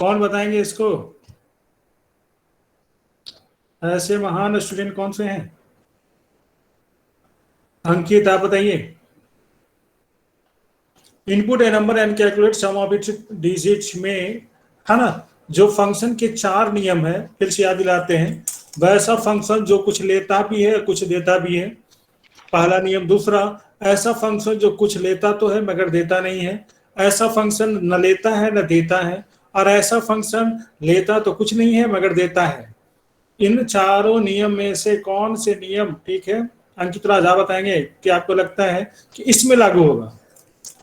कौन बताएंगे इसको? ऐसे महान स्टूडेंट कौन से हैं? अंकित आप बताइए। Input a number and calculate sum of its digits में, है ना, जो फंक्शन के चार नियम है, फिर से याद दिलाते हैं। वैसा फंक्शन जो कुछ लेता भी है कुछ देता भी है, पहला नियम। दूसरा, ऐसा फंक्शन जो कुछ लेता तो है मगर देता नहीं है। ऐसा फंक्शन न लेता है न देता है। और ऐसा फंक्शन लेता तो कुछ नहीं है मगर देता है। इन चारों नियम में से कौन से नियम, ठीक है, अंकित राज आप बताएंगे कि आपको लगता है कि इसमें लागू होगा?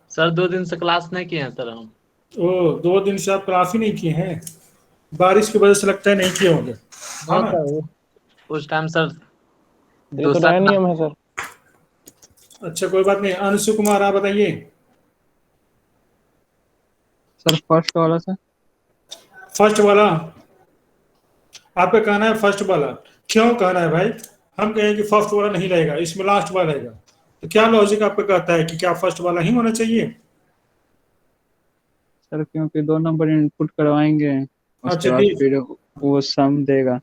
सर 2 दिन से क्लास नहीं किए हैं सर हम। ओ, 2 दिन से आप क्लास ही नहीं किए हैं? बारिश की वजह से लगता है नहीं किए होंगे, है हाँ ना? सर, उस टाइम सर ये तो दूसरा नया नियम है सर। अच्छा कोई बात नहीं, अंशु कुमार आप बताइए। सर फर्स्ट वाला सर। फर्स्ट वाला आपका कहना है? फर्स्ट वाला क्यों कहना है भाई? हम कहें कि फर्स्ट वाला नहीं रहेगा, इसमें लास्ट वाला रहेगा, तो क्या लॉजिक आपका कहता है कि क्या फर्स्ट वाला ही होना चाहिए? सर क्योंकि 2 नंबर इनपुट करवाएंगे, उसके अच्छा बाद ठीक, फिर वो सम देगा।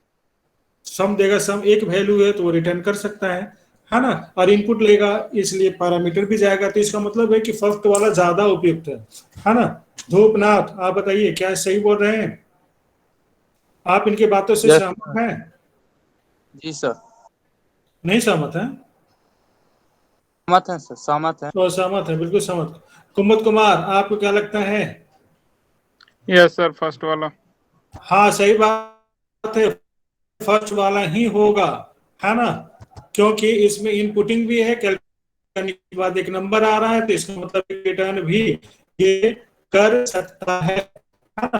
सम देगा, सम एक वैल्यू है तो वो रिटर्न कर सकता है ना? और इनपुट लेगा इसलिए पैरामीटर भी जाएगा, तो इसका मतलब है कि फर्स्ट वाला ज्यादा उपयुक्त है ना? धूपनाथ आप बताइए, क्या सही बोल रहे हैं? आप इनकी बातों से यस सहमत हैं? जी सर। नहीं सहमत हैं? सहमत है सर, सहमत है। तो सहमत है, बिल्कुल सहमत। कुमुद कुमार आपको क्या लगता है? यस सर, फर्स्ट वाला। हाँ सही बात है, फर्स्ट वाला ही होगा, है ना? क्योंकि इसमें इनपुटिंग भी है, कैलकुलेट करने के बाद एक नंबर आ रहा है, तो इसका मतलब रिटर्न भी ये कर सकता है ना?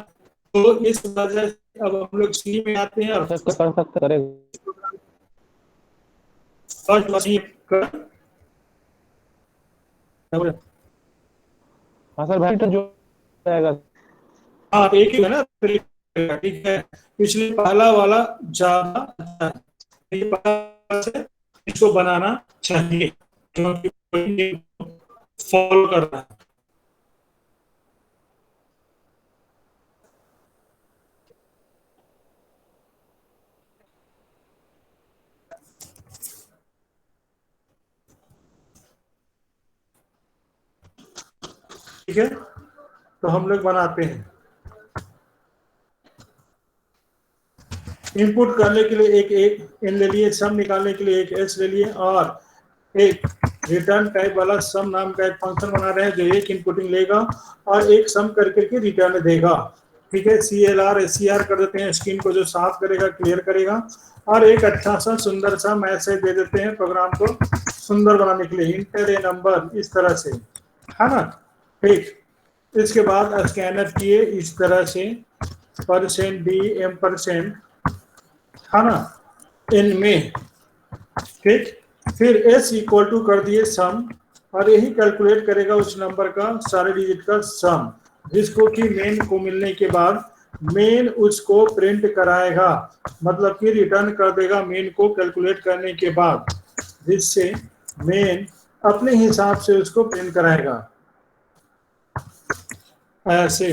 तो इस वजह से अब हम लोग सी में आते हैं और सर कर सकते करेगा। फर्स्ट वाला कर, हाँ सर भाई, तो जो जाएगा। हाँ एक ही है ना, ठीक है। इसलिए पहला वाला ज्यादा अच्छा है, ये पहला से इसको बनाना चाहिए क्योंकि फॉलो कर रहा है। ठीक है, तो हम लोग बनाते हैं। इनपुट करने के लिए एक एन ले लिए, सम निकालने के लिए एक एस ले लिए, और एक रिटर्न टाइप वाला सम नाम का एक फंक्शन बना रहे हैं जो एक इनपुटिंग लेगा और एक सम करके रिटर्न देगा। ठीक है, CLR SCR कर देते हैं, स्क्रीन को जो साफ करेगा, क्लियर करेगा। और एक अच्छा सा सुंदर सा मैसेज दे देते हैं प्रोग्राम को सुंदर बनाने के लिए, इंटर ए नंबर, इस तरह से, है ना? ठीक, इसके बाद स्कैनर किए इस तरह से, %d %, है ना, इनमें। ठीक, फिर s इक्वल टू कर दिए सम, और यही कैलकुलेट करेगा उस नंबर का सारे डिजिट का सम, जिसको कि मेन को मिलने के बाद मेन उसको प्रिंट कराएगा, मतलब कि रिटर्न कर देगा मेन को कैलकुलेट करने के बाद, जिससे मेन अपने हिसाब से उसको प्रिंट कराएगा ऐसे।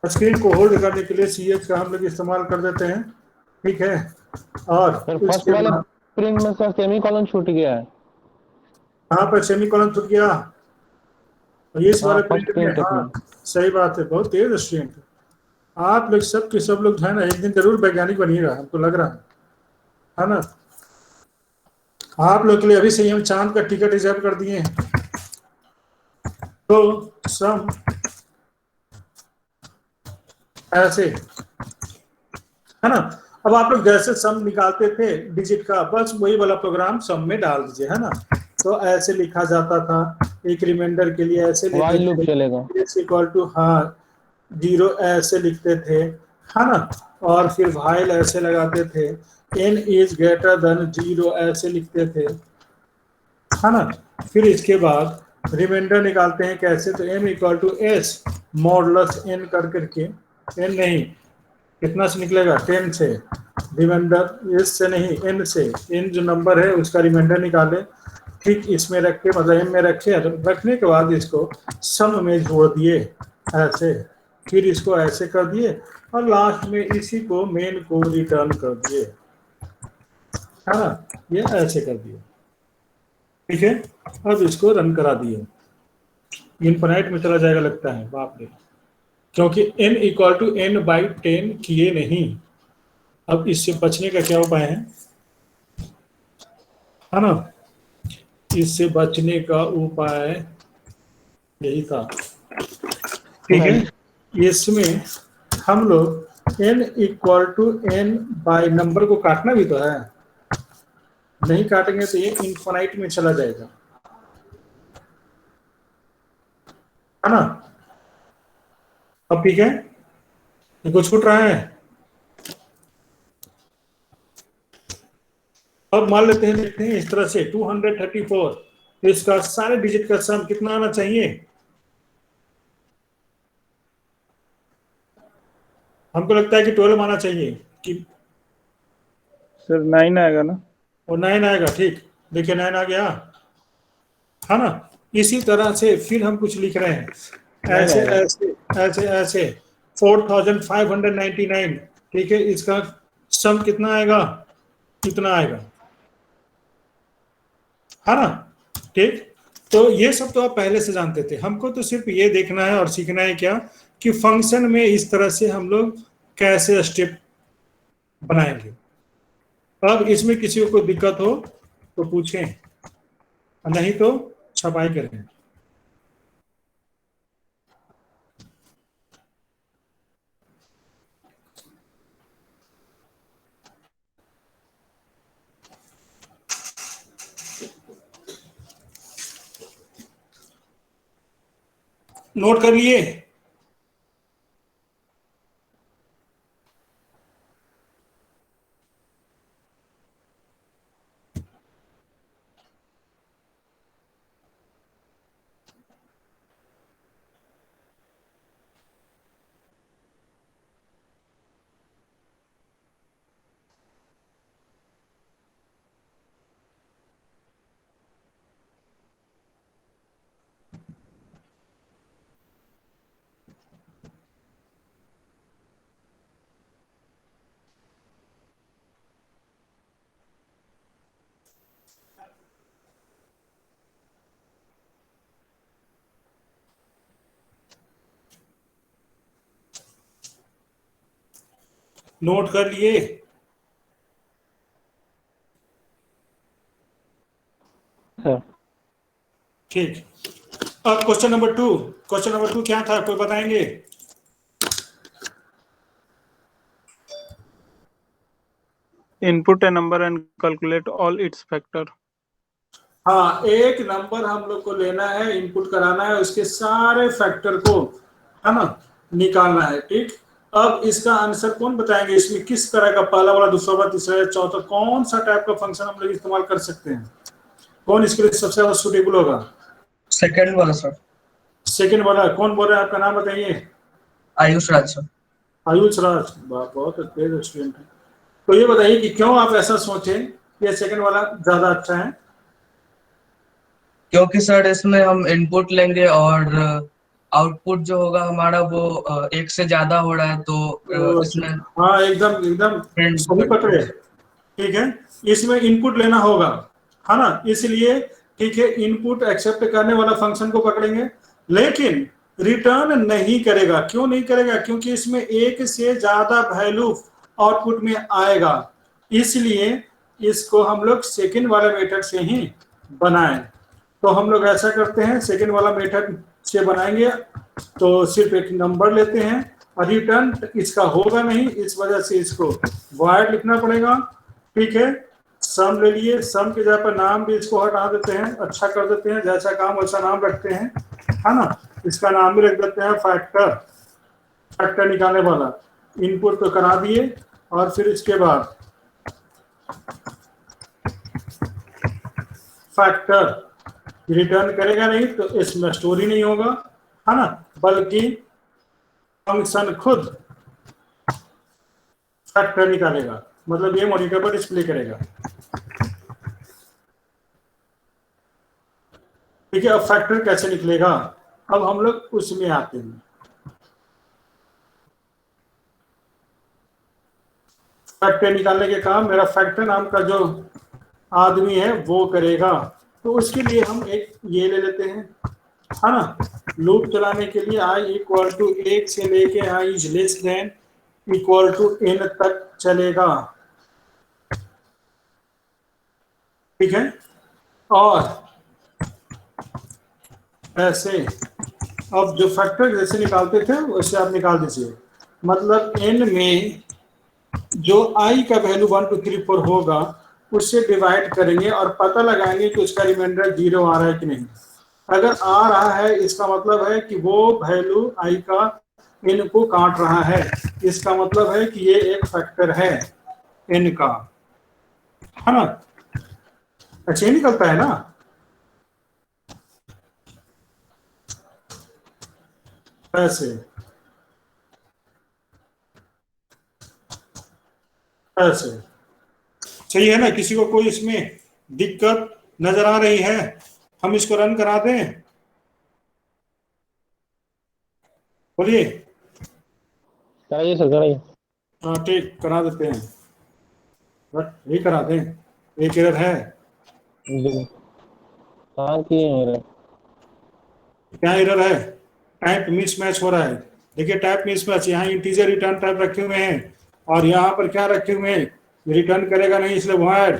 स्क्रीन को होल्ड करने के लिए CH का हम लोग इस्तेमाल कर देते हैं। ठीक है, और सर फर्स्ट वाले प्रिंट में सर सेमीकोलन छूट गया है। यहाँ पर सेमीकोलन छूट गया, और इस वाले फर्स्ट प्रिंट में, प्रिंट हाँ में। सही बात है, बहुत तेज स्टूडेंट। आप लोग सब के सब लोग है ना, एक दिन जरूर वैज्ञानिक बनिएगा, हमको लग रहा है ना? आप लोग के लिए अभी से ही हम चांद का टिकट रिजर्व कर दिए हैं। तो सम ऐसे, है ना? अब आप लोग जैसे सम निकालते थे डिजिट का, बस वही वाला प्रोग्राम सम में डाल दीजिए, है ना? तो ऐसे लिखा जाता था, एक रिमाइंडर के लिए ऐसे व्हाइल लूप चलेगा। इक्वल टू, हाँ 0 ऐसे लिखते थे, है ना? और फिर व्हाइल ऐसे लगाते थे, n इज ग्रेटर देन 0 ऐसे लिखते थे, है ना? फिर इसके बाद रिमाइंडर निकालते हैं कैसे, तो m equal to s modulus n कर करके, n नहीं, कितना से निकलेगा, 10 से, रिमाइंडर s से नहीं n से, n जो नंबर है उसका रिमाइंडर निकाले। ठीक इसमें रख के मतलब m में रखे, रखने के बाद इसको सम में जोड़ दिए ऐसे, फिर इसको ऐसे कर दिए और लास्ट में इसी को मेन को रिटर्न कर दिए, है ना, ये ऐसे कर दिए। ठीक है, अब इसको रन करा दिए, इनफाइनाइट में चला जाएगा लगता है, बाप रे, क्योंकि n इक्वल टू n/10 किए नहीं। अब इससे बचने का क्या उपाय है ना, इससे बचने का उपाय यही था। ठीक है, इसमें हम लोग n equal to n by number को काटना भी तो है, नहीं काटेंगे तो ये इनफाइनाइट में चला जाएगा, है ना। अब ठीक है, ये कुछ छूट रहा है। अब मान लेते हैं, देखते हैं इस तरह से 234, तो इसका सारे डिजिट का सम कितना आना चाहिए, हमको लगता है कि 12 आना चाहिए कि सर 9 आएगा ना? और 9 आएगा। ठीक, देखिए 9 आ गया, है ना। इसी तरह से फिर हम कुछ लिख रहे हैं, ऐसे ऐसे ऐसे ऐसे 4599। ठीक है, इसका सम कितना आएगा, कितना आएगा, है ना। ठीक, तो ये सब तो आप पहले से जानते थे, हमको तो सिर्फ ये देखना है और सीखना है क्या कि फंक्शन में इस तरह से हम लोग कैसे स्टेप बनाएंगे। अब इसमें किसी को दिक्कत हो तो पूछें, नहीं तो छपाई करें। नोट कर लिए? नोट कर लिए? सर ठीक, अब क्वेश्चन नंबर 2, क्वेश्चन नंबर 2 क्या था, कोई बताएंगे? Input a number and calculate all its factor. हाँ, एक नंबर हम लोग को लेना है, इनपुट कराना है, उसके सारे फैक्टर को, है ना, निकालना है। ठीक, अब इसका आंसर कौन बताएंगे, इसमें किस तरह का पहला वाला, दूसरा वाला, तीसरा या चौथा, कौन सा टाइप का फंक्शन हम लोग इस्तेमाल कर सकते हैं, कौन इसके लिए सबसे ज्यादा सुटेबल होगा? सेकंड वाला सर। सेकंड वाला। कौन बोल रहे हैं, आपका नाम बताइए। आयुष राज सर। आयुष राज, बहुत तेज स्टूडेंट है। तो ये बताइए कि क्यों आप ऐसा सोचे कि ये सेकंड वाला ज्यादा अच्छा है? क्योंकि सर इसमें हम इनपुट लेंगे और आउटपुट जो होगा हमारा वो एक से ज्यादा हो रहा है, तो इसमें हाँ, एकदम एकदम सही पकड़े। ठीक है, इसमें इनपुट लेना होगा, है ना, इसलिए ठीक है, इनपुट एक्सेप्ट करने वाला फंक्शन को पकड़ेंगे, लेकिन रिटर्न नहीं करेगा। क्यों नहीं करेगा? क्योंकि इसमें एक से ज्यादा वैल्यू आउटपुट में आएगा, इसलिए इसको हम लोग सेकंड वाला मेथड से ही बनाएं। तो हम लोग ऐसा करते हैं, सेकंड वाला मेथड से बनाएंगे तो सिर्फ एक नंबर लेते हैं और रिटर्न इसका होगा नहीं, इस वजह से इसको वॉइड लिखना पड़ेगा। ठीक है, सम ले लिए, सम के जगह पर नाम भी इसको हटा देते हैं, अच्छा कर देते हैं, जैसा काम वैसा नाम रखते हैं, है ना। इसका नाम भी रख देते हैं फैक्टर, फैक्टर निकालने वाला। इनपुट तो करा दिए और फिर इसके बाद फैक्टर रिटर्न करेगा नहीं तो इसमें स्टोरी नहीं होगा, है ना, बल्कि फंक्शन खुद फैक्टर निकालेगा, मतलब ये मॉनिटर पर डिस्प्ले करेगा। ठीक है। अब फैक्टर कैसे निकलेगा, अब हम लोग उसमें आते हैं। फैक्टर निकालने के काम मेरा फैक्टर नाम का जो आदमी है वो करेगा। तो उसके लिए हम एक ये ले लेते हैं, है ना। लूप चलाने के लिए i इक्वल टू 1 से लेके i is less than equal to n तक चलेगा, ठीक है। और ऐसे अब जो फैक्टर जैसे निकालते थे वैसे आप निकाल दीजिए। मतलब n में जो i का वैल्यू 1 2 3 4 होगा उससे डिवाइड करेंगे और पता लगाएंगे कि उसका रिमाइंडर 0 आ रहा है कि नहीं। अगर आ रहा है इसका मतलब है कि वो वैल्यू i का n को काट रहा है, इसका मतलब है कि ये एक फैक्टर है n का, है ना। अच्छा ये निकलता है ना। ऐसे ऐसे सही है ना। किसी को कोई इसमें दिक्कत नजर आ रही है, हम इसको रन करा दें, बोलिए। कराइए सर, कराइए। हाँ ठीक, करा देते हैं, यही करा दें। एक एरर है, जी। कहाँ की है मेरे? क्या एरर है, टाइप मिसमैच हो रहा है। देखिए टाइप मिसमैच, यहाँ इंटीजर रिटर्न टाइप रखे हुए हैं और यहाँ पर क्या रखे हुए हैं, रिटर्न करेगा नहीं इसलिए void।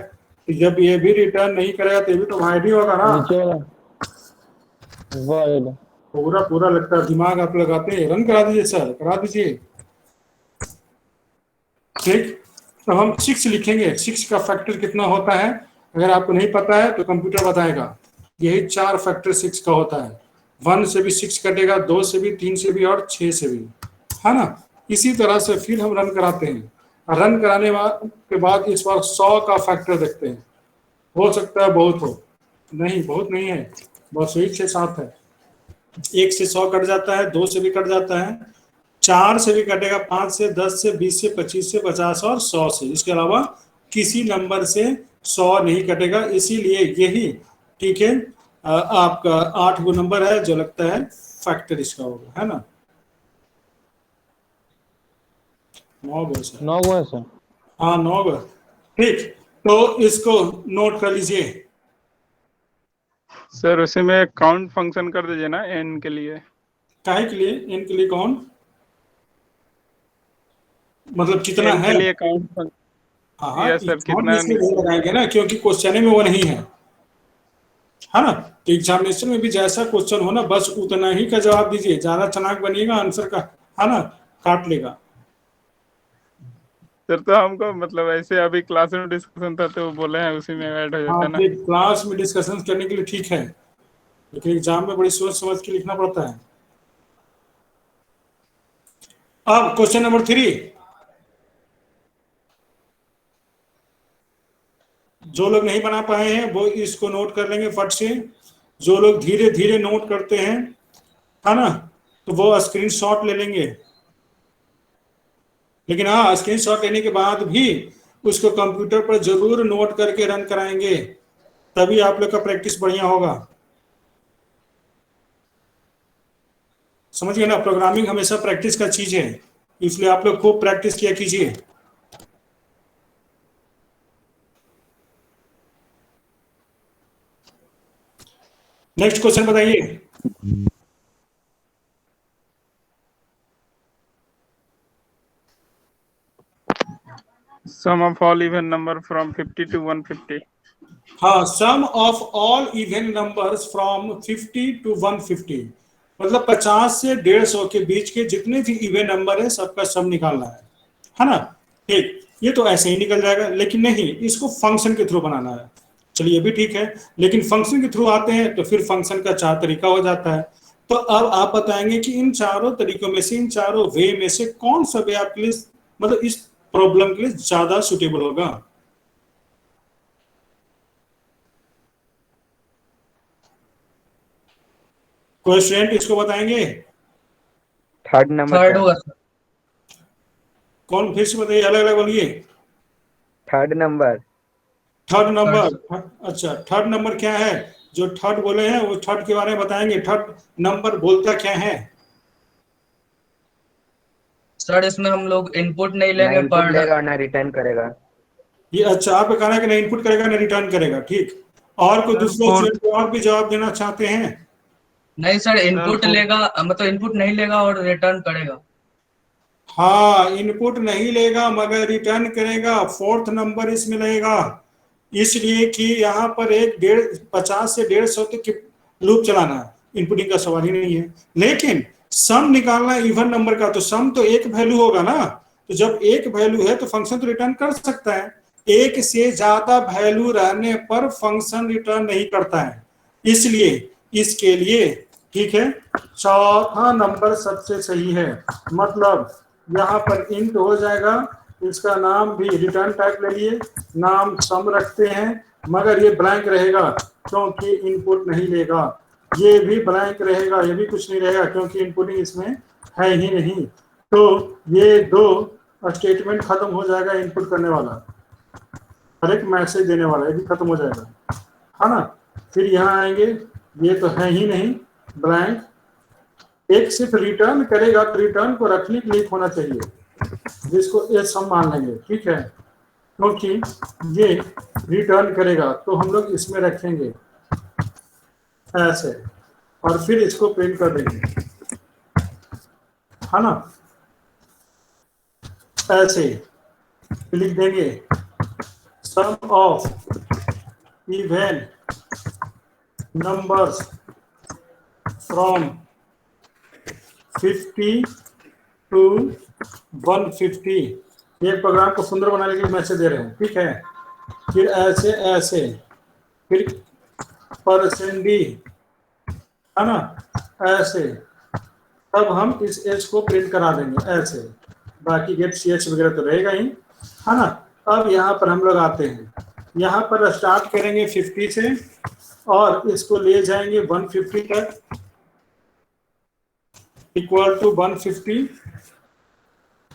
जब ये भी रिटर्न नहीं करेगा तो ये भी तो void ही होगा ना। नीचे वाला void। पूरा पूरा लगता है दिमाग आप लगाते हैं। रन करा दीजिए सर, करा दीजिए। ठीक, तो हम 6 लिखेंगे। 6 का फैक्टर कितना होता है अगर आपको नहीं पता है तो कंप्यूटर बताएगा। यही 4 फैक्टर 6 का होता है। 1 से भी 6 कटेगा, 2 से भी, 3 से भी और 6 से भी, है ना। इसी तरह से फिर हम रन कराते हैं। रन कराने के बाद इस बार 100 का फैक्टर देखते हैं। हो सकता है बहुत हो, नहीं बहुत नहीं है, बस यही 6-7 है। 1 से 100 कट जाता है, 2 से भी कट जाता है, 4 से भी कटेगा, 5 से, 10 से, 20 से, 25 से, 50 और 100 से। इसके अलावा किसी नंबर से 100 नहीं कटेगा। इसीलिए यही, ठीक है, आपका 8 गो नंबर है जो लगता है फैक्टर इसका होगा, है ना। 9 गो सर, 9 गो है सर। हाँ 9 गो। ठीक, तो इसको नोट कर लीजिए। सर उसी में काउंट फंक्शन कर दीजिए ना n के लिए। काहे के लिए, n के लिए कौन, मतलब कितना n है। के लिए काउंट हाँ यस सर, count कितना इसलिए नहीं लगाएंगे ना क्योंकि क्वेश्चन में वो नहीं है, है ना। तो एग्जामिनेशन में भी जैसा क्वेश्चन हो ना बस उतना ही का जवाब दीजिए। ज्यादा चनाक बनिएगा आंसर का, है ना, काट लेगा। सर तो हमको मतलब ऐसे अभी क्लास में डिस्कशन था तो वो बोले हैं उसी में ऐड हो जाता हाँ है ना। तो क्लास में डिस्कशन करने के लिए ठीक है, लेकिन एग्जाम में बड़ी सोच समझ के लिखना पड़ता है। अब क्वेश्चन नंबर 3, जो लोग नहीं बना पाए हैं वो इसको नोट कर लेंगे फट से। जो लोग धीरे धीरे नोट करते हैं, है ना, तो वो स्क्रीनशॉट ले लेंगे। लेकिन हाँ, स्क्रीनशॉट लेने के बाद भी उसको कंप्यूटर पर जरूर नोट करके रन कराएंगे, तभी आप लोग का प्रैक्टिस बढ़िया होगा। समझिए ना, प्रोग्रामिंग हमेशा प्रैक्टिस का चीज है, इसलिए आप लोग खूब प्रैक्टिस किया कीजिए। नेक्स्ट क्वेश्चन बताइए। Sum of all even number from 50 to 150। हाँ, sum of all even numbers from 50 to 150, मतलब 50 से 150 के बीच के जितने भी इवन नंबर है सबका सम निकालना है ना। ठीक, ये तो ऐसे ही निकल जाएगा, लेकिन नहीं, इसको फंक्शन के थ्रू बनाना है। चलिए ये भी ठीक है, लेकिन फंक्शन के थ्रू आते हैं तो फिर फंक्शन का 4 तरीका हो जाता है। तो अब आप बताएंगे कि इन चारों तरीकों में से, इन चारों वे में से कौन सा वे आपके लिए, मतलब इस प्रॉब्लम के लिए ज्यादा सुटेबल होगा। कोई स्टूडेंट इसको बताएंगे। Third number third sir. होगा सर। कौन, फिर से बताइए, अलग अलग बोलिए। Third number. थर्ड नंबर, अच्छा थर्ड नंबर क्या है, जो थर्ड बोले हैं वो थर्ड के बारे में बताएंगे। थर्ड नंबर बोलता क्या है? सर इसमें हम लोग इनपुट नहीं ना लेंगे इनपुट पर लेगा और ना रिटर्न करेगा। ये अच्छा आपका कहना है कि ना इनपुट करेगा ना रिटर्न करेगा, ठीक। और कोई सर, दूसरा fourth- स्टूडेंट और भी जवाब देना चाहते हैं? नहीं सर, इनपुट fourth- लेगा मतलब इनपुट नहीं लेगा और रिटर्न करेगा। हाँ, इनपुट नहीं लेगा मगर रिटर्न करेगा। फोर्थ नंबर इसमें लगेगा, इसलिए कि यहाँ पर एक 50 से 150 तक की लूप चलाना है, इनपुटिंग का सवाल ही नहीं है। लेकिन सम निकालना इवन नंबर का, तो सम तो एक वैल्यू होगा ना, तो जब एक वैल्यू है तो फंक्शन तो रिटर्न कर सकता है। एक से ज्यादा वैल्यू रहने पर फंक्शन रिटर्न नहीं करता है, इसलिए इसके लिए, ठीक है, चौथा नंबर सबसे सही है। मतलब यहाँ पर इंट हो जाएगा, इसका नाम भी रिटर्न टाइप ले लिए, नाम सम रखते हैं, मगर ये ब्लैंक रहेगा क्योंकि इनपुट नहीं लेगा। ये भी ब्लैंक रहेगा, ये भी कुछ नहीं रहेगा क्योंकि इनपुटिंग इसमें है ही नहीं। तो ये दो स्टेटमेंट खत्म हो जाएगा, इनपुट करने वाला और एक मैसेज देने वाला, ये भी खत्म हो जाएगा, है ना। फिर यहाँ आएंगे, ये तो है ही नहीं, ब्लैंक। एक सिर्फ रिटर्न करेगा तो रिटर्न को रखने के लिए होना चाहिए, जिसको ये सम मान लेंगे, ठीक है, क्योंकि ये रिटर्न करेगा तो हम लोग इसमें रखेंगे ऐसे, और फिर इसको प्रिंट कर देंगे, है ना, ऐसे लिख देंगे sum of even numbers from 50 to 150। ये प्रोग्राम को सुंदर बनाने के लिए मैसेज दे रहे हैं, ठीक है। फिर ऐसे ऐसे, फिर %d, है ना, ऐसे, तब हम इस एच को प्रिंट करा देंगे ऐसे। बाकी गेट ch वगैरह तो रहेगा ही, है ना। अब यहाँ पर हम लोग आते हैं, यहाँ पर स्टार्ट करेंगे 50 से और इसको ले जाएंगे 150 तक, इक्वल टू 150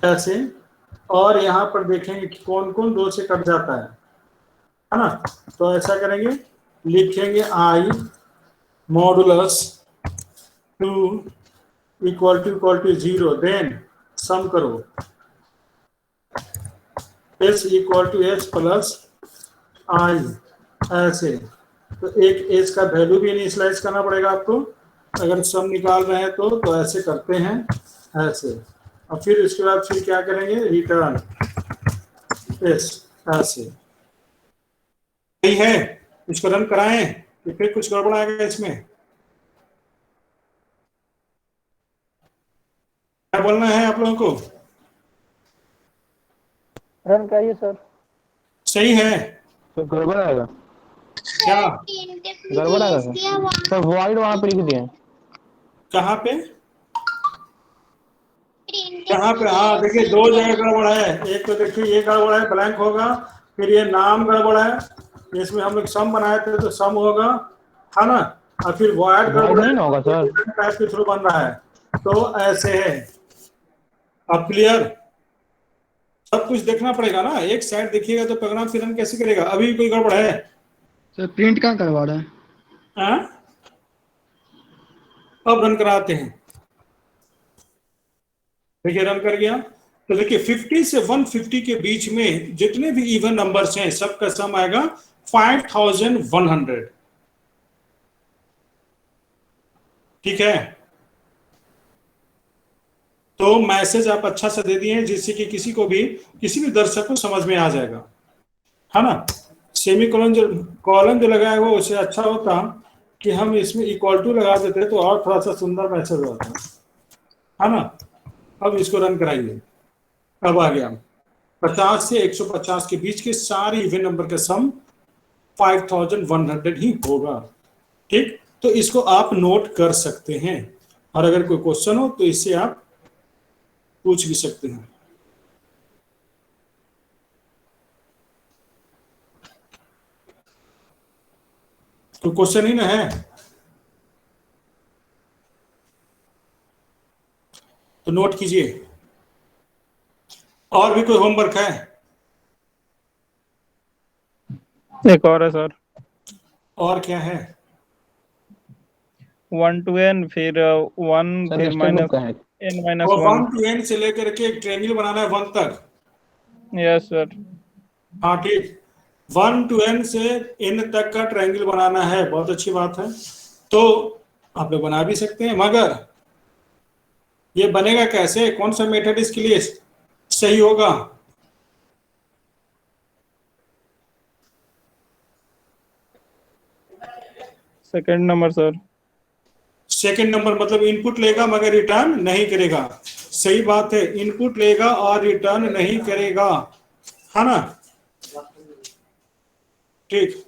ऐसे, और यहाँ पर देखेंगे कि कौन कौन दो से कट जाता है ना। तो ऐसा करेंगे, लिखेंगे i modulus 2 equal to 0, then sum करो s equal to s plus i, ऐसे। तो एक s का वैल्यू भी इनिशियलाइज करना पड़ेगा आपको, अगर सम निकाल रहे हैं तो ऐसे करते हैं ऐसे, और फिर इसके बाद फिर क्या करेंगे, रिटर्न एस, ऐसे। सही है, इसको रन कराएं कि फिर कुछ गड़बड़ आएगा इसमें? क्या बोलना है आप लोगों को? रन करिए सर। सही है तो गड़बड़ आएगा, क्या? गड़बड़ आएगा सर वॉइड वहां पे लिख दिए। कहाँ पे? कहाँ पे? हाँ देखिए, दो जगह गड़बड़ है। एक तो देखिए ये गड़बड़ है, ब्लैंक होगा, फिर ये नाम गड़बड़ है, इसमें हम लोग सम बनाए थे तो सम होगा, है ना, और फिर वॉइड गड़बड़ नहीं होगा सर, टाइप के थ्रू बन रहा है, तो ऐसे है। अब क्लियर? सब कुछ देखना पड़ेगा ना, एक साइड देखिएगा तो प्रोग्राम फिर रन कैसे करेगा? अभी भी कोई गड़बड़ है? सर प्रिंट कहाँ करवा रहा है? हाँ? अब रन कराते हैं, देखिए रन कर गया। तो देखिए 50 से 150 के बीच में जितने भी इवन नंबर्स हैं सबका सम आएगा 5100, ठीक है। तो मैसेज आप अच्छा सा दे दिए हैं जिससे कि किसी भी दर्शक को समझ में आ जाएगा, है ना। सेमी कॉलन जो लगाया हुआ उससे अच्छा होता कि हम इसमें इक्वल टू लगा देते तो और थोड़ा सा सुंदर मैसेज होता, है ना। अब इसको रन कराइए, अब आ गया 50 से 150 के बीच के सारे इवन नंबर का सम 5100 ही होगा, ठीक। तो इसको आप नोट कर सकते हैं, और अगर कोई क्वेश्चन हो तो इससे आप पूछ भी सकते हैं। तो क्वेश्चन ही ना है, तो नोट कीजिए। और भी कोई होमवर्क है? एक और है सर। और क्या है? 1 to n, फिर 1 सर फिर स्टेट माइनस बुक का है। n माइनस और 1 1। to n से लेकर के एक ट्रायंगल बनाना है 1 तक। Yes sir. हाँ ठीक, 1 to n से n तक का ट्रायंगल बनाना है, बहुत अच्छी बात है। तो आप लोग बना भी सकते हैं, मगर ये बनेगा कैसे, कौन सा मेथड इसके लिए सही होगा? Second number sir. Second number मतलब इनपुट लेगा मगर रिटर्न नहीं करेगा। सही बात है, इनपुट लेगा और रिटर्न नहीं करेगा, है ना? ठीक,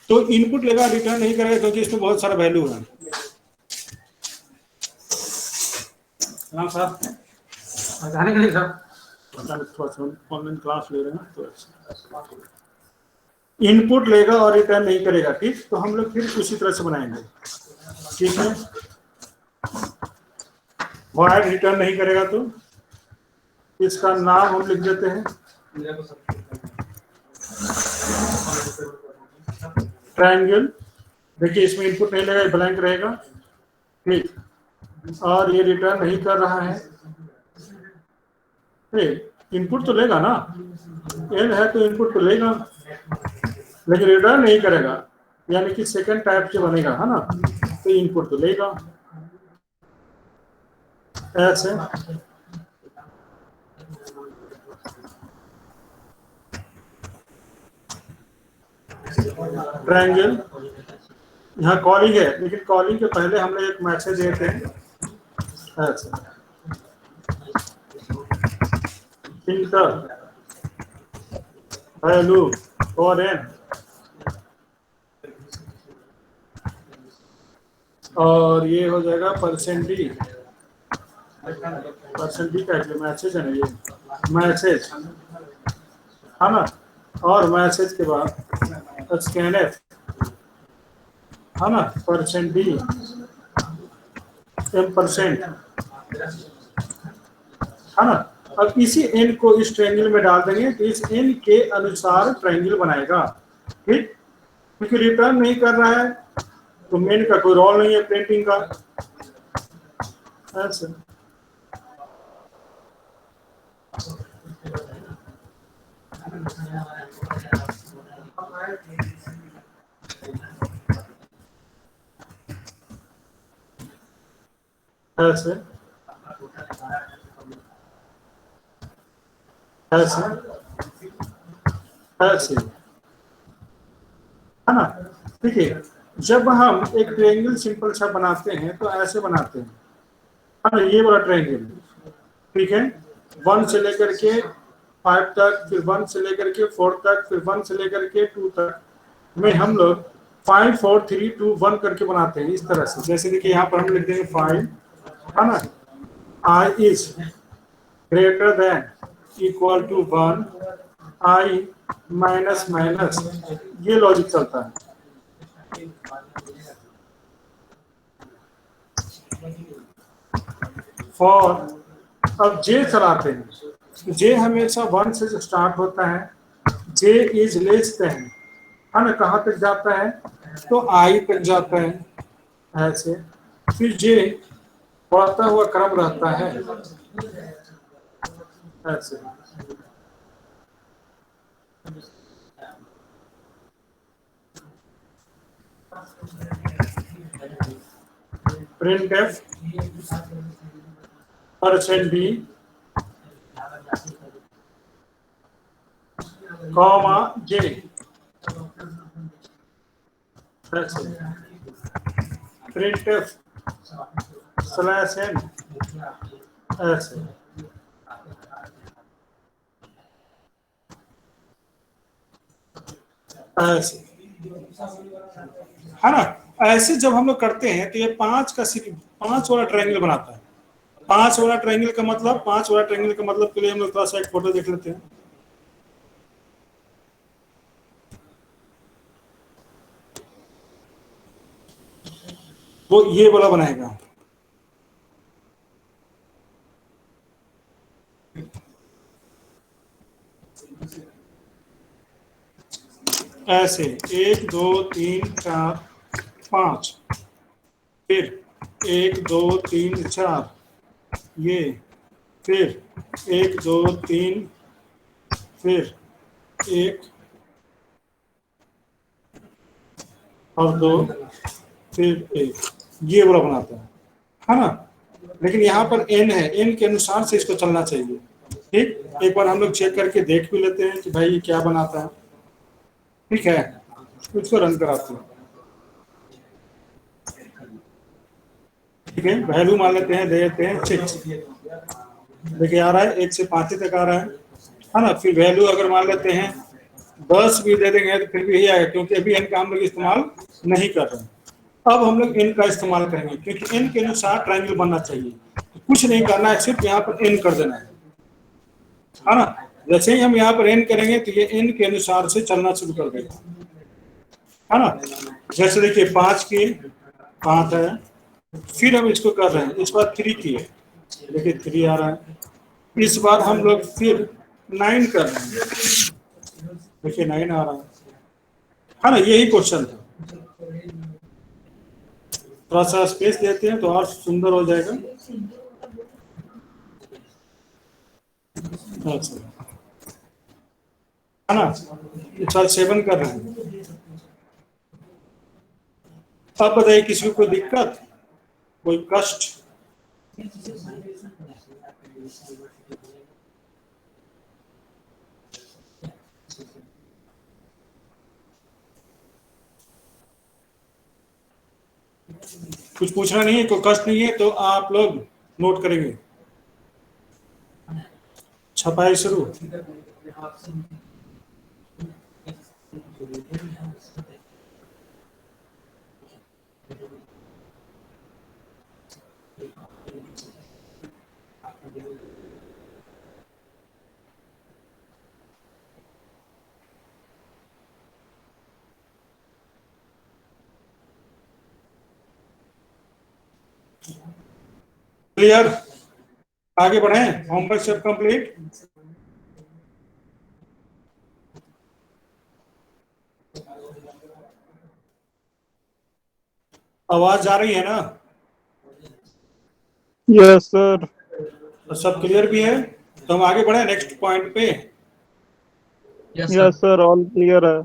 तो इनपुट लेगा रिटर्न नहीं करेगा क्योंकि इसमें बहुत सारा वैल्यू है। हाँ साहब, जाने के लिए सर थोड़ा सा ऑनलाइन क्लास ले रहे हैं तो इनपुट लेगा और रिटर्न नहीं करेगा। ठीक, तो हम लोग फिर उसी तरह से बनाएंगे। ठीक है, वाइड रिटर्न नहीं करेगा तो इसका नाम हम लिख देते हैं ट्रायंगल। देखिए इसमें इनपुट नहीं लेगा, ब्लैंक रहेगा। ठीक, और ये रिटर्न नहीं कर रहा है। इनपुट तो लेगा ना, एन है तो इनपुट तो लेगा, लेकिन रिटर्न नहीं करेगा, यानी कि सेकंड टाइप से बनेगा, है ना? तो इनपुट तो लेगा ऐसे। ट्रायंगल यहाँ कॉलिंग है, लेकिन कॉलिंग के पहले हमने एक मैसेज देते हैं ऐसे, इंटर वैल्यू फॉर एन, और ये हो जाएगा %d। %d का मैसेज है ना, ये मैसेज है ना? और मैसेज के बाद स्कैनफ है ना, %d m% है ना? अब इसी n को इस ट्रायंगल में डाल देंगे तो इस n के अनुसार ट्रायंगल बनाएगा। ठीक, क्योंकि रिटर्न नहीं कर रहा है तो मेन का कोई रोल नहीं है प्रिंटिंग का। ऐसे ऐसे ऐसे ऐसे, है ना? देखिए जब हम एक ट्रायंगल सिंपल सा बनाते हैं तो ऐसे बनाते हैं, है ना? ये वाला ट्रायंगल, ठीक है, 1 से लेकर के 5 तक, फिर 1 से लेकर के 4 तक, फिर 1 से लेकर के 2 तक में हम लोग 5 4 3 2 1 करके बनाते हैं इस तरह से। जैसे देखिए यहाँ पर हम लिख देंगे 5, है ना, I is greater than equal to 1, I minus minus, ये लॉजिक चलता है। फॉर, अब जे चलाते हैं, जे हमेशा 1 से स्टार्ट होता है, जे इज लेस देन, है ना? कहाँ तक जाता है तो आई तक जाता है ऐसे, फिर जे बढ़ता हुआ क्रम रहता है ऐसे। printf %d कॉमा j ऐसे, printf /n ऐसे, ऐसे, है ना? ऐसे जब हम लोग करते हैं तो ये 5 का सिर्फ 5 वाला ट्रायंगल बनाता है। 5 वाला ट्रायंगल का मतलब, 5 वाला ट्रायंगल का मतलब के लिए हम लोग थोड़ा सा एक फोटो देख लेते हैं। वो ये वाला बनाएगा ऐसे, 1 2 3 4 5, फिर 1 2 3 4 ये, फिर 1 2 3, फिर 1 और 2, फिर 1, ये वाला बनाता है ना। लेकिन यहाँ पर n है, n के अनुसार से इसको चलना चाहिए। ठीक, एक बार हम लोग चेक करके देख भी लेते हैं कि भाई ये क्या बनाता है। ठीक है, इसको रन कराते हैं। ठीक है, वैल्यू मान लेते हैं, दे देते हैं 6। देखिए आ रहा है 1 से 5 तक आ रहा है ना। फिर वैल्यू अगर मान लेते हैं 10 भी दे देंगे तो फिर भी यही आएगा, क्योंकि अभी n का हम लोग इस्तेमाल नहीं कर रहे हैं। अब हम लोग n का इस्तेमाल करेंगे, क्योंकि n के अनुसार ट्रायंगल बनना चाहिए। कुछ नहीं करना है, सिर्फ यहाँ पर n कर देना है ना। जैसे ही हम यहाँ पर n करेंगे तो ये n के अनुसार से चलना शुरू कर देगा, है ना। जैसे देखिए 5 की 5 है, फिर हम इसको कर रहे हैं, इस बार 3 की है, देखिए 3 आ रहा है। इस बार हम लोग फिर 9 कर रहे हैं, देखिए 9 आ रहा है ना। यही क्वेश्चन था, थोड़ा सा स्पेस देते हैं तो और सुंदर हो जाएगा। अच्छा, है ना। इस बार 7 कर रहे हैं। अब बताइए किसी को कोई दिक्कत, कोई कष्ट? कुछ पूछना नहीं है, कोई कष्ट नहीं है तो आप लोग नोट करेंगे। छपाई शुरू। क्लियर, आगे बढ़े, होमवर्क सब कंप्लीट। आवाज जा रही है ना? Yes sir. तो सब क्लियर भी है, तो हम आगे बढ़े नेक्स्ट पॉइंट पे। Yes yes sir, all clear है।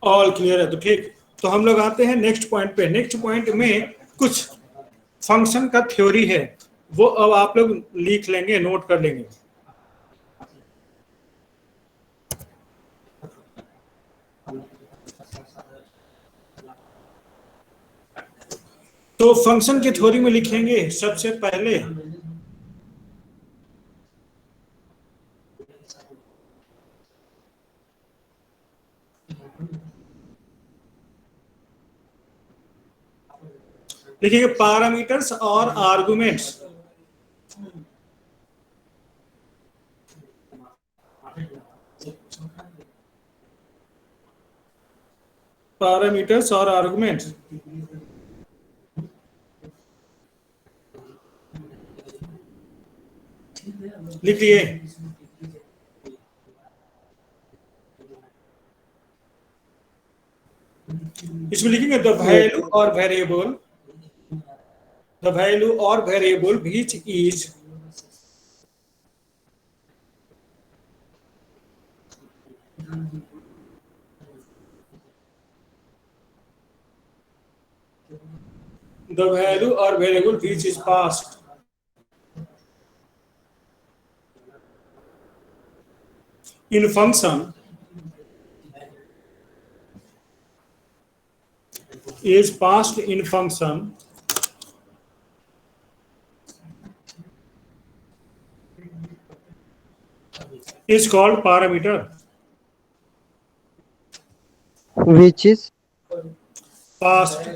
ऑल क्लियर है तो ठीक। तो हम लोग आते हैं नेक्स्ट पॉइंट पे। नेक्स्ट पॉइंट में कुछ फंक्शन का थ्योरी है, वो अब आप लोग लिख लेंगे, नोट कर लेंगे। तो फंक्शन के थ्योरी में लिखेंगे सबसे पहले लिखेंगे पैरामीटर्स और आर्गुमेंट्स। पैरामीटर्स और आर्गुमेंट्स लिख लिए। इसमें लिखेंगे द वैल्यू और वेरिएबल, द वैल्यू और variable which is the value or variable which is passed in function is passed in function is called parameter, which is passed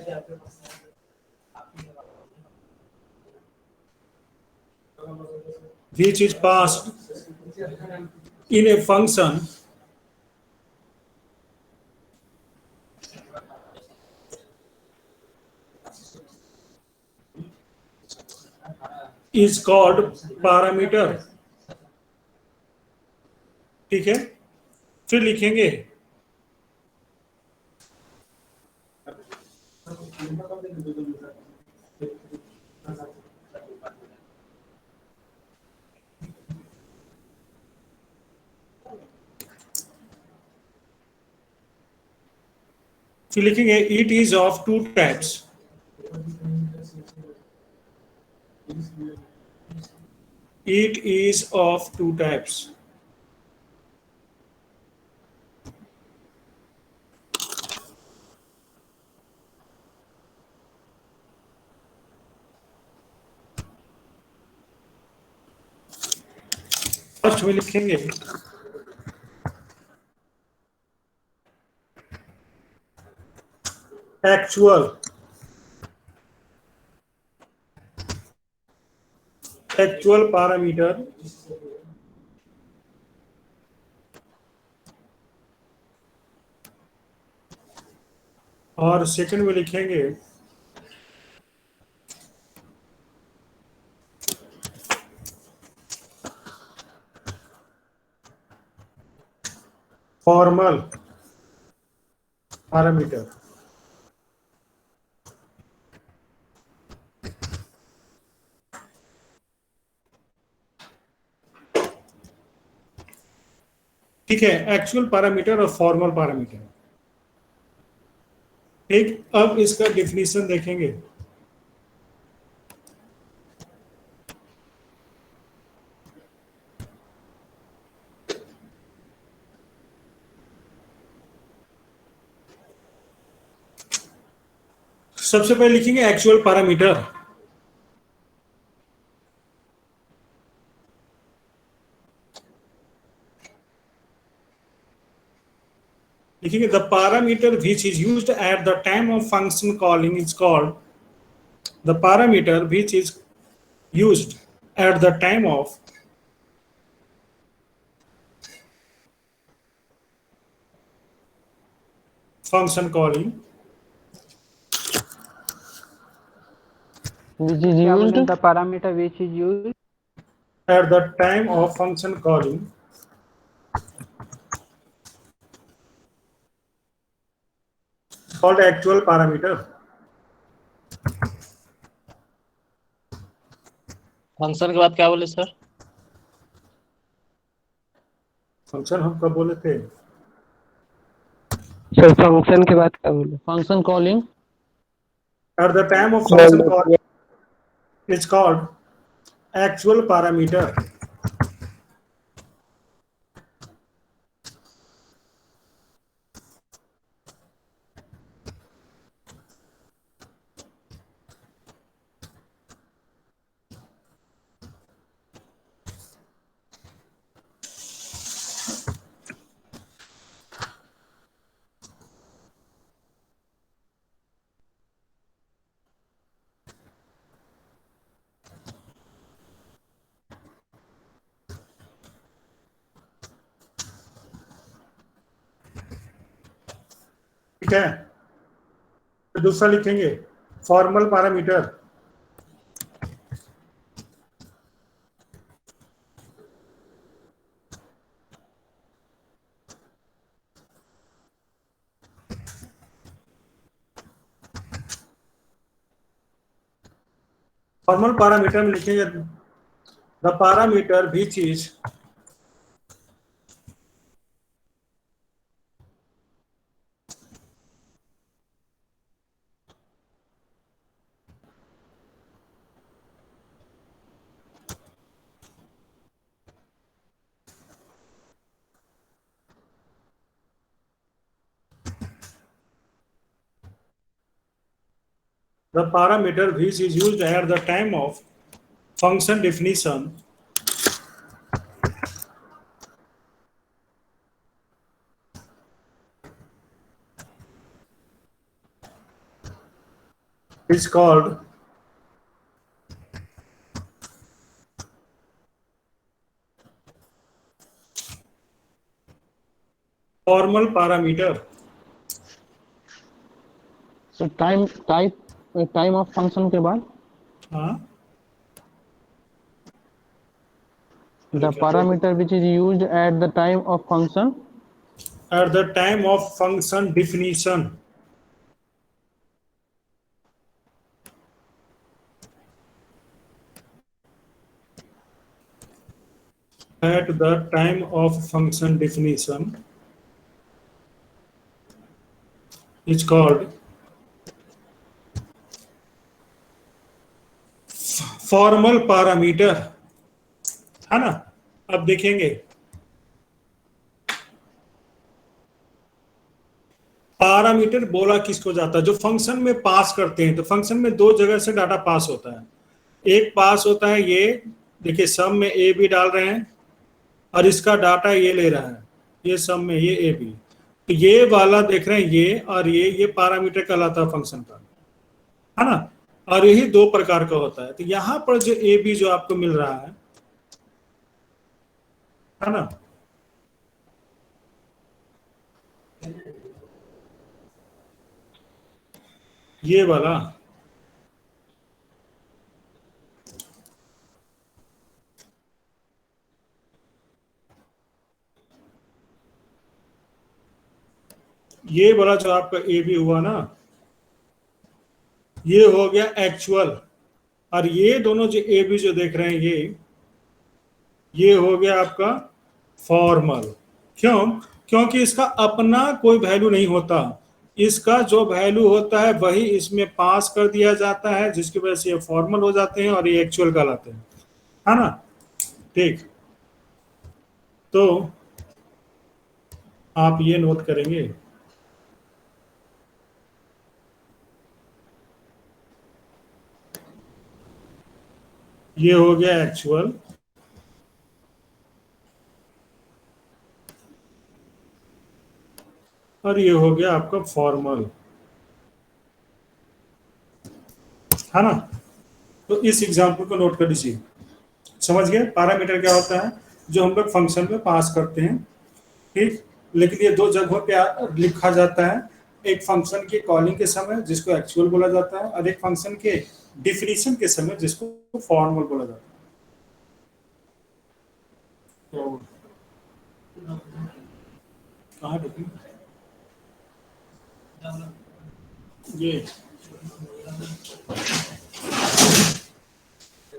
which is passed in a function is called parameter। ठीक है, फिर लिखेंगे फिर लिखेंगे it is of two types. It is of two types. First में लिखेंगे actual parameter और second में लिखेंगे फॉर्मल पैरामीटर। ठीक है, एक्चुअल पैरामीटर और फॉर्मल पैरामीटर। ठीक, अब इसका डेफिनेशन देखेंगे। सबसे पहले लिखेंगे एक्चुअल पैरामीटर। लिखेंगे the parameter which is used at the time of function calling is called the parameter which is used at the time of function calling which is used the parameter which is used at the time of function calling called actual parameter। Function के बाद क्या बोले sir? Function हम कब बोले थे? Sir function के बाद क्या बोले? Function calling At the time of function calling is called actual parameter। ठीक है, तो दूसरा लिखेंगे फॉर्मल पैरामीटर। फॉर्मल पैरामीटर में लिखेंगे the parameter which is the parameter which is used at the time of function definition is called formal parameter। so time of function के बाद हाँ, the parameter which is used at the time of function at the time of function definition at the time of function definition is called formal parameter, है ना। अब देखेंगे parameter बोला किसको जाता है, जो फंक्शन में पास करते हैं। तो फंक्शन में दो जगह से डाटा पास होता है। एक पास होता है ये, देखिए सम में ए बी डाल रहे हैं और इसका डाटा ये ले रहा है, ये सम में ये ए बी। तो ये वाला देख रहे हैं ये, और ये पैरामीटर कहलाता है फंक्शन का, है ना। और यही दो प्रकार का होता है। तो यहां पर जो ए बी जो आपको मिल रहा है ना, ये वाला जो आपका ए बी हुआ ना, ये हो गया एक्चुअल। और ये दोनों जो ए बी जो देख रहे हैं ये हो गया आपका फॉर्मल। क्यों? क्योंकि इसका अपना कोई वैल्यू नहीं होता, इसका जो वैल्यू होता है वही इसमें पास कर दिया जाता है, जिसकी वजह से ये फॉर्मल हो जाते हैं और ये एक्चुअल कहलाते हैं, है ना। ठीक, तो आप ये नोट करेंगे, ये हो गया एक्चुअल, और ये हो गया आपका फॉर्मल, है ना। तो इस एग्जांपल को नोट कर लीजिए। समझ गए पैरामीटर क्या होता है, जो हम लोग फंक्शन में पास करते हैं, ठीक। लेकिन ये दो जगहों पे लिखा जाता है, एक फंक्शन के कॉलिंग के समय जिसको एक्चुअल बोला जाता है, और एक फंक्शन के डिफिनीशन के समय जिसको फॉर्मल बोला जाता है। तो कहाँ लिखी ये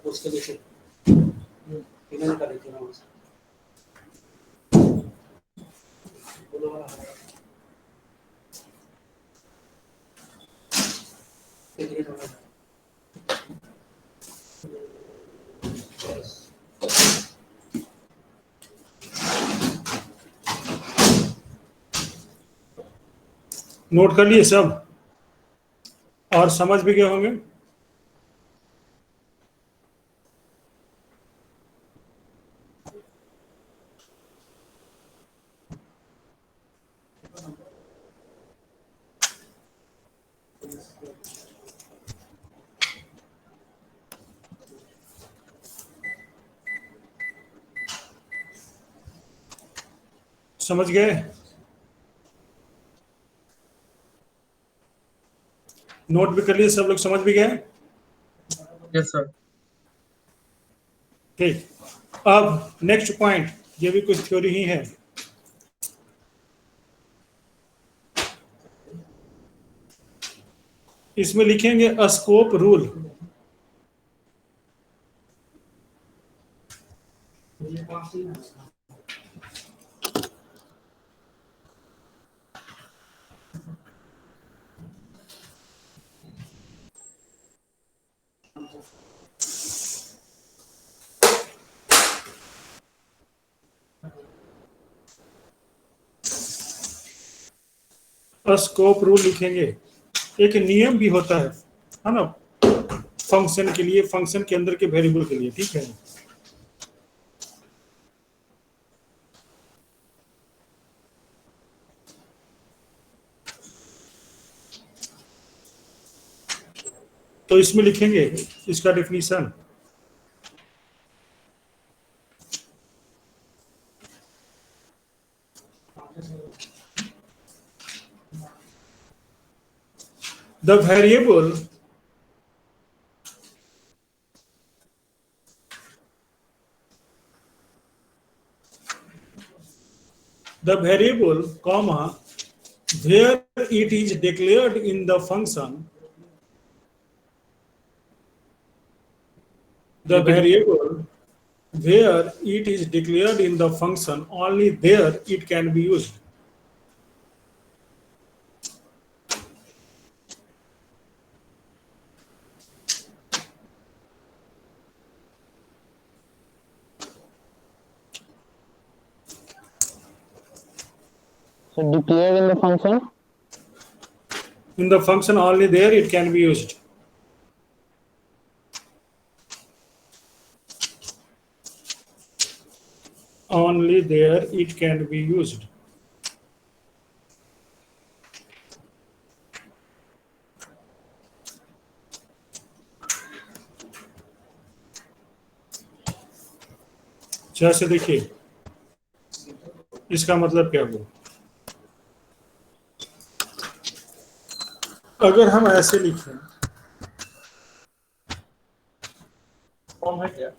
उसके लिए नोट कर लिए सब और समझ भी गए होंगे। समझ गए? नोट भी कर लिए सब लोग, समझ भी गए? Yes sir. ठीक, अब नेक्स्ट पॉइंट, ये भी कुछ थ्योरी ही है। इसमें लिखेंगे a scope rule. Scope rule लिखेंगे, एक नियम भी होता है ना, फंक्शन के लिए, फंक्शन के अंदर के वेरिएबल के लिए, ठीक है। तो इसमें लिखेंगे इसका definition, the variable comma where it is declared in the function, the variable where it is declared in the function, only there it can be used। So declared in the function. In the function only there it can be used. Only there it can be used. जैसे देखिए इसका मतलब क्या हुआ, अगर हम ऐसे लिखें, फॉर्म है क्या?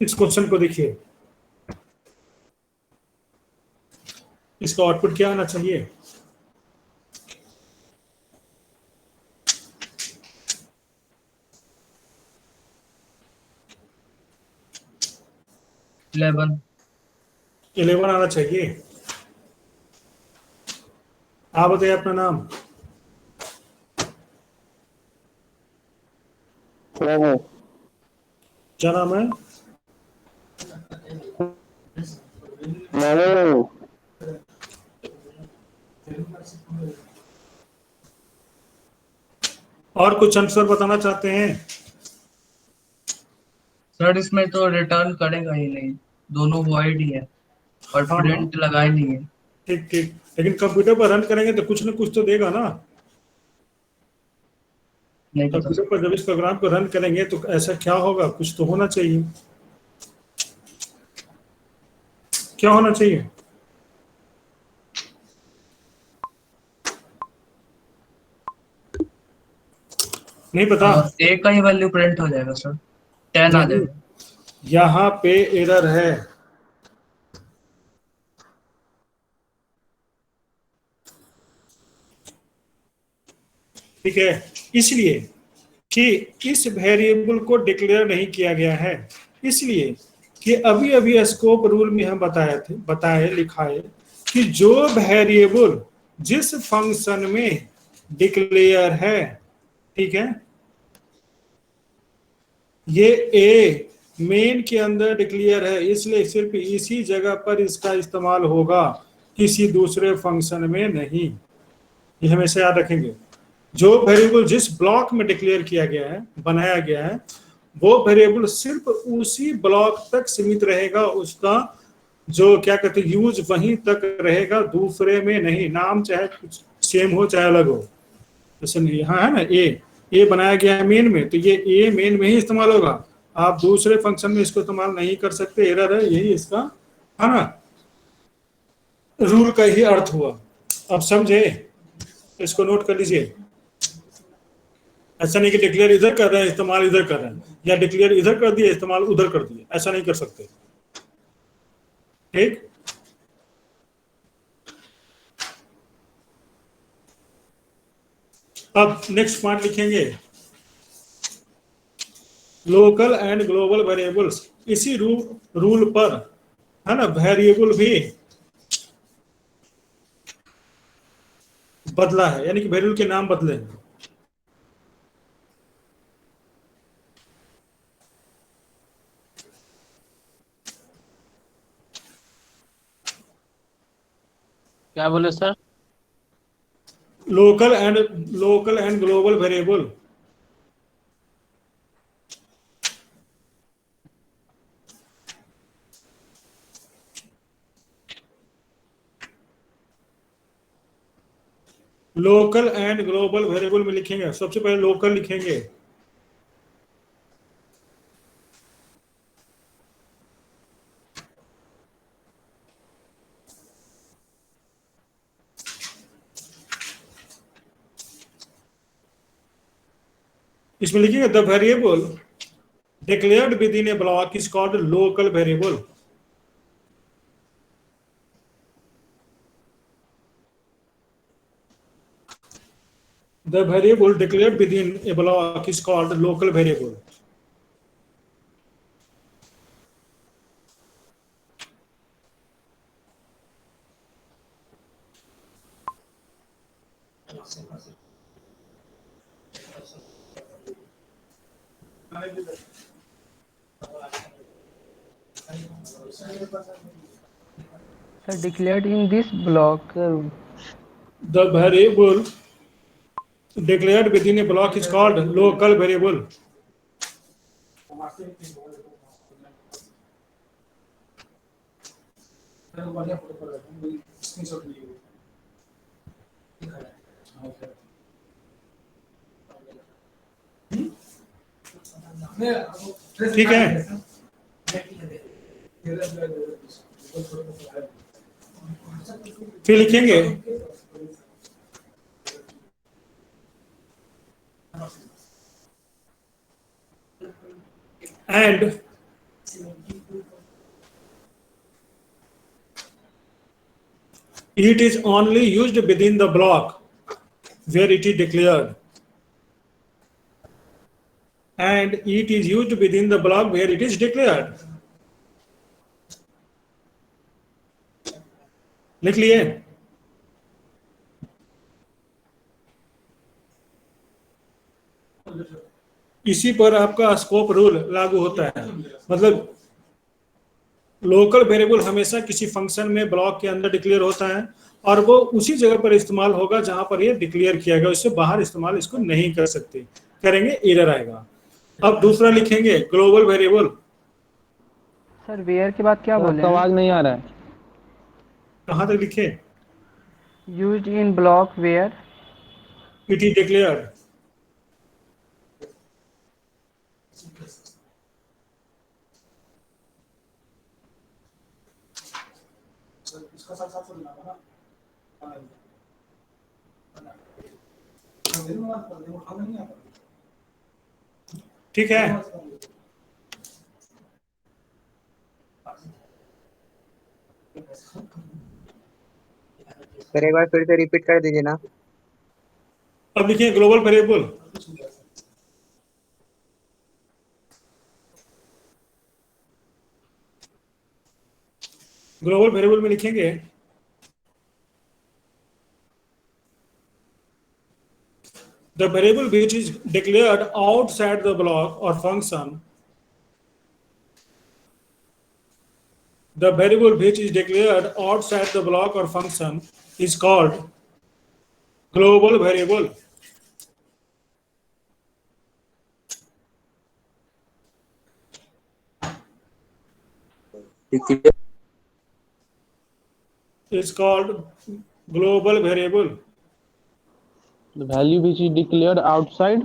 इस क्वेश्चन को देखिए, इसका आउटपुट क्या आना चाहिए? इलेवन 11 आना चाहिए। आप बताइए अपना नाम। क्या नाम है? और कुछ आंसर बताना चाहते हैं? सर इसमें तो रिटर्न करेगा ही नहीं, दोनों वॉइड ही है और हाँ, प्रिंट लगा ही नहीं है। ठीक ठीक, लेकिन कंप्यूटर पर रन करेंगे तो कुछ ना कुछ तो देगा ना। नहीं पता कंप्यूटर पर जब इस प्रोग्राम को रन करेंगे तो ऐसा क्या होगा, कुछ तो होना चाहिए। क्या होना चाहिए? नहीं पता। ए का ही वैल्यू प्रिंट हो जाएगा सर, 10 आ जाएगा। यहाँ पे एरर है, ठीक है, इसलिए कि इस वेरिएबल को डिक्लेयर नहीं किया गया है, इसलिए कि अभी अभी स्कोप रूल में हम बताए लिखाए कि जो वेरिएबल जिस फंक्शन में डिक्लेयर है, ठीक है, ये ए मेन के अंदर डिक्लेयर है, इसलिए सिर्फ इसी जगह पर इसका इस्तेमाल होगा, किसी दूसरे फंक्शन में नहीं। ये हमेशा याद रखेंगे। जो वेरिएबल जिस ब्लॉक में डिक्लेयर किया गया है, बनाया गया है, वो वेरिएबल सिर्फ उसी ब्लॉक तक सीमित रहेगा, उसका जो क्या कहते हैं यूज वहीं तक रहेगा, दूसरे में नहीं। नाम चाहे कुछ सेम हो चाहे अलग हो। जैसे यहाँ है ना ए बनाया गया है मेन में, तो ये ए मेन में ही इस्तेमाल होगा, आप दूसरे फंक्शन में इसको इस्तेमाल नहीं कर सकते। एरर है, यही इसका है ना रूल का ही अर्थ हुआ। अब समझे, इसको नोट कर लीजिए। ऐसा नहीं कि डिक्लेयर इधर कर रहे हैं इस्तेमाल इधर कर रहे हैं, या डिक्लेयर इधर कर दिए इस्तेमाल उधर कर दिए, ऐसा नहीं कर सकते, ठीक। अब नेक्स्ट पॉइंट लिखेंगे, लोकल एंड ग्लोबल वेरिएबल्स। इसी रूल पर है ना वेरिएबल भी बदला है, यानी कि वेरिएबल के नाम बदले हैं। क्या बोले sir? Local and global variable. Local and global variable में लिखेंगे, सबसे पहले लोकल लिखेंगे। इसमें लिखेंगे the variable declared within a block is called local variable. The variable declared within a block is called local variable. Sir, declared in this block. The variable declared within a block is called local variable. ठीक है, फिर लिखेंगे and it is only used within the block where it is declared, and it is used within the block where it is declared. लिख लिए? इसी पर आपका scope rule लागू होता है। मतलब लोकल वेरिएबल हमेशा किसी फंक्शन में ब्लॉक के अंदर डिक्लेयर होता है और वो उसी जगह पर इस्तेमाल होगा जहां पर ये डिक्लेयर किया गया, इससे बाहर इस्तेमाल इसको नहीं कर सकते, करेंगे एरर आएगा। अब दूसरा लिखेंगे ग्लोबल वेरिएबल। सर वेयर के बाद क्या बोले? आवाज नहीं आ रहा है। कहां तक लिखे? Used in block where it is declared. ठीक है, सर एक बार फिर से रिपीट कर दीजिए ना। अब लिखिए ग्लोबल वेरिएबल। ग्लोबल वेरिएबल में लिखेंगे the variable which is declared outside the block or function, the variable which is declared outside the block or function is called global variable. It's called global variable. The value which is declared outside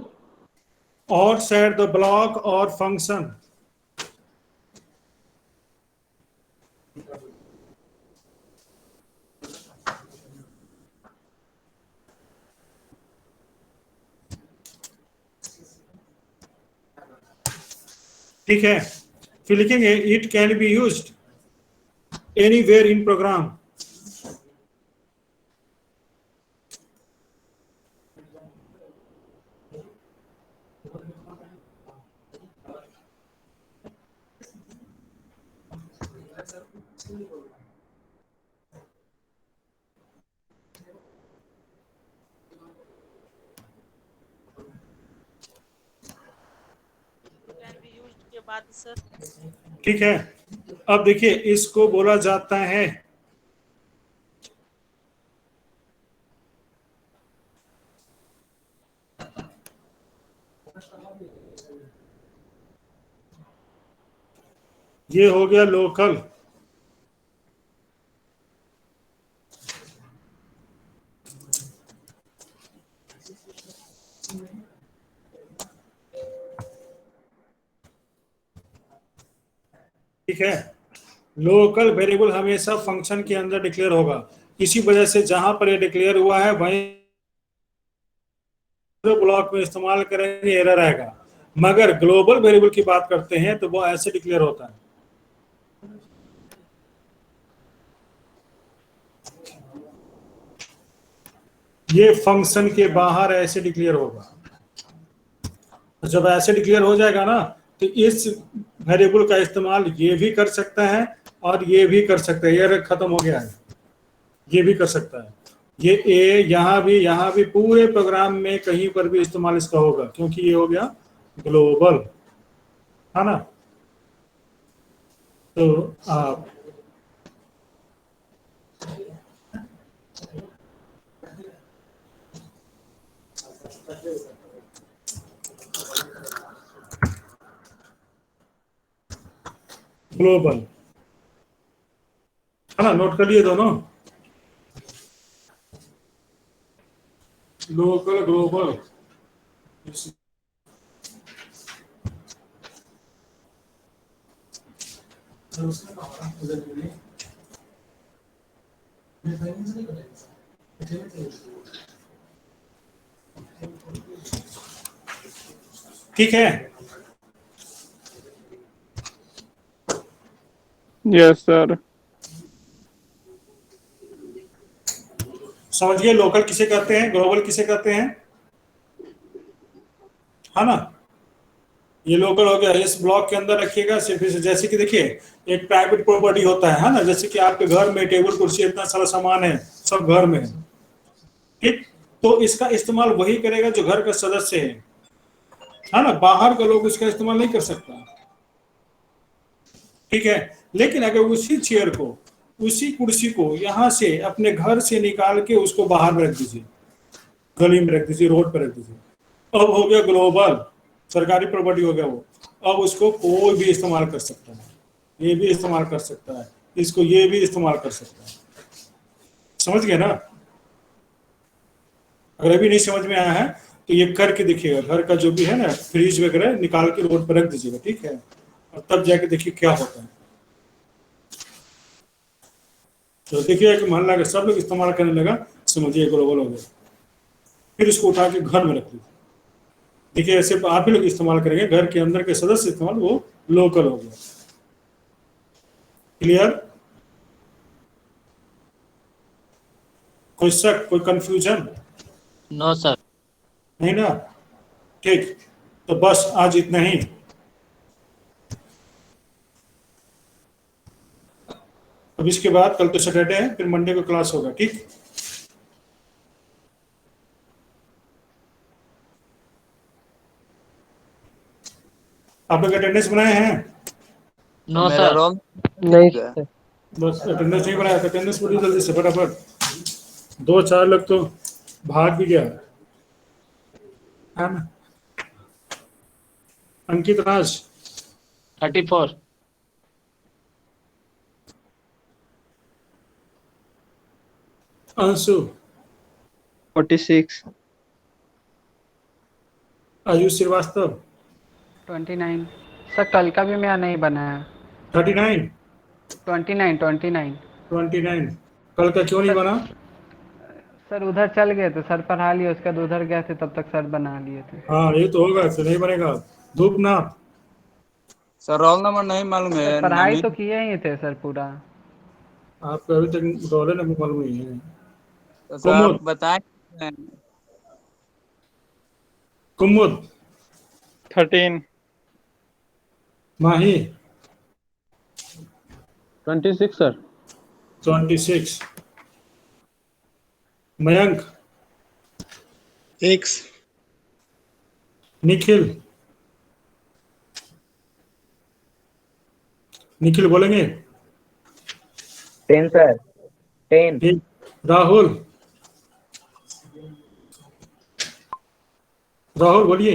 the block or function. ठीक है, फिर लिखेंगे it can be used anywhere in program. Sir. ठीक है, अब देखिए इसको बोला जाता है ये हो गया लोकल, ठीक है। लोकल वेरिएबल हमेशा फंक्शन के अंदर डिक्लेयर होगा, इसी वजह से जहां पर ये डिक्लेयर हुआ है वहीं ब्लॉक में इस्तेमाल करेंगे एरर आएगा। मगर ग्लोबल वेरिएबल की बात करते हैं तो वो ऐसे डिक्लेयर होता है। ये फंक्शन के बाहर ऐसे डिक्लेयर होगा, जब ऐसे डिक्लेयर हो जाएगा ना तो इस वेरिएबल का इस्तेमाल ये भी कर सकता है और ये भी कर सकता है। ये खत्म हो गया है, ये भी कर सकता है। ये ए यहाँ भी पूरे प्रोग्राम में कहीं पर भी इस्तेमाल इसका होगा, क्योंकि ये हो गया ग्लोबल, है ना। तो आप ग्लोबल, है ना, नोट कर लिए दोनों, लोकल ग्लोबल। ठीक है, Yes, sir. समझिए लोकल किसे कहते हैं, ग्लोबल किसे कहते हैं, है ना। ये लोकल हो गया, इस ब्लॉक के अंदर रखिएगा सिर्फ इसे। जैसे कि देखिए एक प्राइवेट प्रॉपर्टी होता है ना, जैसे कि आपके घर में टेबल कुर्सी इतना सारा सामान है, सब घर में, ठीक। तो इसका इस्तेमाल वही करेगा जो घर का सदस्य है ना, बाहर का लोग इसका इस्तेमाल नहीं कर सकता, ठीक है। लेकिन अगर उसी चेयर को, उसी कुर्सी को यहाँ से अपने घर से निकाल के उसको बाहर में रख दीजिए, गली में रख दीजिए, रोड पर रख दीजिए, अब हो गया ग्लोबल, सरकारी प्रॉपर्टी हो गया वो। अब उसको कोई भी इस्तेमाल कर सकता है, ये भी इस्तेमाल कर सकता है, इसको ये भी इस्तेमाल कर सकता है। समझ गए ना। अगर अभी नहीं समझ में आया है तो ये करके देखिएगा, घर का जो भी है ना फ्रिज वगैरह निकाल के रोड पर रख दीजिएगा, ठीक है, और तब जाके देखिए क्या होता है। तो देखिए कि मान लगा सब लोग इस्तेमाल करने लगा, समझिए ग्लोबल हो गया। फिर इसको उठा के घर में रख दीजिए, देखिए ऐसे आप ही लोग इस्तेमाल करेंगे, घर के अंदर के सदस्य इस्तेमाल, वो लोकल हो गया। क्लियर, कोई शक, कोई कंफ्यूजन? No sir. नहीं ना, ठीक। तो बस आज इतना ही। अब इसके बाद कल तो सैटरडे है, फिर मंडे को क्लास होगा, ठीक। आप लोग अटेंडेंस बनाए हैं? नो मेरा सर। रोल नहीं सर। बस अटेंडेंस नहीं बनाया, अटेंडेंस बड़ी जल्दी से फटाफट। 2-4 लोग तो भाग भी गया, है ना। अंकित राज 34। अंशु 46। आयुष श्रीवास्तव 29। सर कल का भी मेरा नहीं बना है। 39। 29। कल का क्यों नहीं बना? सर उधर चल गए थे, सर पढ़ा लिए, उसके बाद उधर गए थे, तब तक सर बना लिए थे। हाँ ये तो होगा, फिर नहीं बनेगा। धूपनाथ सर रोल नंबर नहीं मालूम है, सर पढ़ाई नामी तो किए ही थे सर पूरा। आपको अभी तक रोल नंबर मालूम नहीं है। तो सर आप कुमुद बताएं। कुमुद 13. माही 26 सर। 26। मयंक X। निखिल निखिल बोलेंगे? 10 सर, 10। ठीक। राहुल, राहुल बोलिए।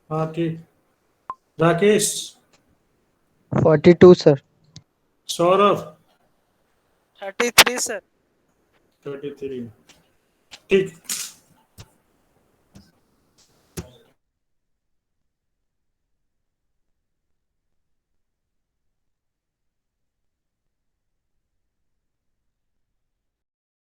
हाँ ठीक। राकेश, 42 सर। सौरभ, 33 सर। 33। ठीक।